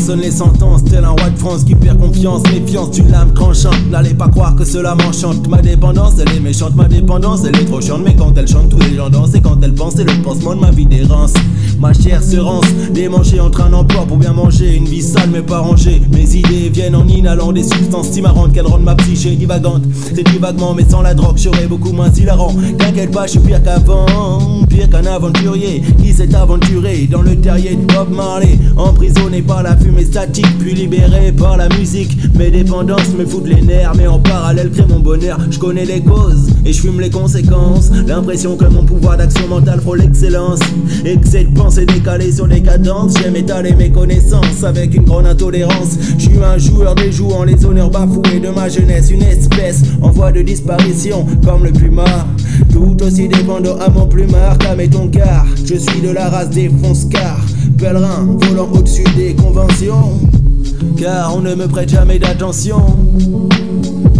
Sonne les sentences, tel un roi de France qui perd confiance, méfiance d'une lame tranchante. N'allez pas croire que cela m'enchante. Ma dépendance elle est méchante, ma dépendance elle est trop chiante. Mais quand elle chante, tous les gens dansent. Et quand elle pense, c'est le pansement de ma vie d'errance. Ma chair se rance, démangée entre un emploi pour bien manger. Une vie sale mais pas rangée. Mes idées viennent en inhalant des substances si marrantes qu'elles rendent ma psyché divagante. C'est divagement mais sans la drogue, je serais beaucoup moins hilarant. T'inquiète pas, je suis pire qu'avant, pire qu'un aventurier qui s'est aventuré dans le terrier de Bob Marley. Emprisonné par la fumée statique, puis libéré par la musique. Mes dépendances me foutent les nerfs, mais en parallèle crée mon bonheur. Je connais les causes et je fume les conséquences. L'impression que mon pouvoir d'action mentale frôle l'excellence. Excès de pensée décalée sur les cadences. J'aime étaler mes connaissances avec une grande intolérance. Je suis un joueur déjouant les honneurs bafoués de ma jeunesse. Une espèce en voie de disparition comme le plumard. Tout aussi dépendant à mon plumard qu'à mes ton car. Je suis de la race des fonce-cars, pèlerin volant au-dessus des conventions. Car on ne me prête jamais d'attention.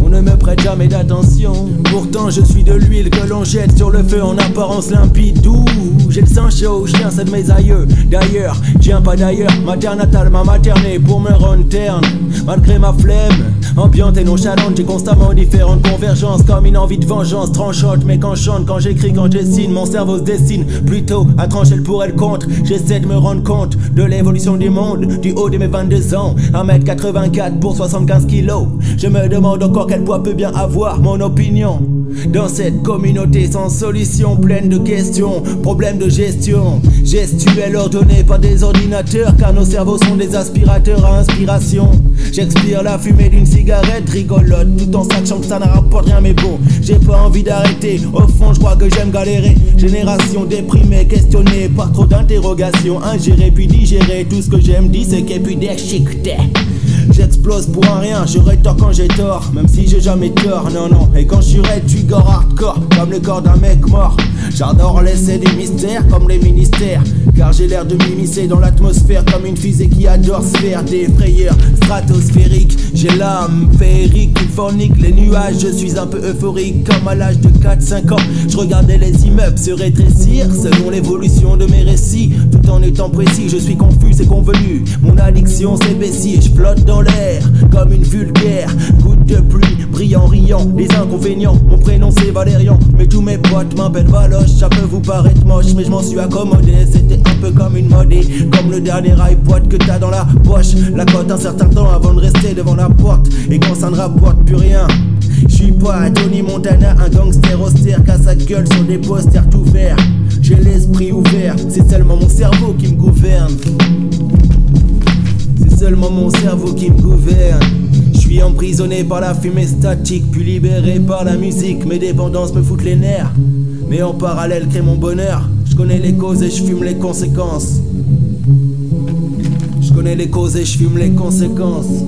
On ne me prête jamais d'attention. Pourtant je suis de l'huile que l'on jette sur le feu en apparence limpide. D'où j'ai le sang chaud, je viens c'est de mes aïeux. D'ailleurs, je viens pas d'ailleurs. Ma terre natale m'a materné pour me rendre terne. Malgré ma flemme ambiante et nonchalante, j'ai constamment différentes convergences. Comme une envie de vengeance tranchante. Mais quand je chante, quand j'écris, quand je dessine, mon cerveau se destine plutôt à trancher le pour et le contre. J'essaie de me rendre compte de l'évolution du monde du haut de mes 22 ans. 1m84 pour 75 kilos. Je me demande encore quel poids peut bien avoir mon opinion dans cette communauté sans solution, pleine de questions, problèmes de gestion gestuelle ordonnée par des ordinateurs, car nos cerveaux sont des aspirateurs à inspiration. J'expire la fumée d'une cigarette rigolote, tout en sachant que ça ne rapporte rien, mais bon, j'ai pas envie d'arrêter. Au fond je crois que j'aime galérer. Génération déprimée, questionnée par trop d'interrogations, ingérée puis digérée. Tout ce que j'aime dit c'est qu'il puis des chic-té. J'explose pour un rien, j'aurai tort quand j'ai tort, même si j'ai jamais tort, non non. Et quand je suis raide, je suis gore hardcore, comme le corps d'un mec mort. J'adore laisser des mystères comme les ministères, car j'ai l'air de m'immiscer dans l'atmosphère comme une fusée qui adore se faire des frayeurs stratosphériques. J'ai l'âme féerique qui fornique les nuages, je suis un peu euphorique comme à l'âge de 4-5 ans. Je regardais les immeubles se rétrécir selon l'évolution de mes récits, tout en étant précis. Je suis confus, c'est convenu, mon addiction s'épaissit et je flotte dans l'air comme une vulgaire goutte de pluie, brillant, riant des inconvénients. Mon prénom c'est Valérian, mais tous mes potes m'appellent Valoche. Ça peut vous paraître moche, mais je m'en suis accommodé. C'était un peu comme une mode, comme le dernier iPod que t'as dans la poche. La cote un certain temps avant de rester devant la porte, et quand ça ne rapporte plus rien. Je suis pas Tony Montana, un gangster austère qu'à sa gueule sur des posters tout verts. J'ai l'esprit ouvert, c'est seulement mon cerveau qui me gouverne. C'est seulement mon cerveau qui me gouverne. Je suis emprisonné par la fumée statique, puis libéré par la musique. Mes dépendances me foutent les nerfs, mais en parallèle crée mon bonheur. Je connais les causes et je fume les conséquences. Je connais les causes et je fume les conséquences.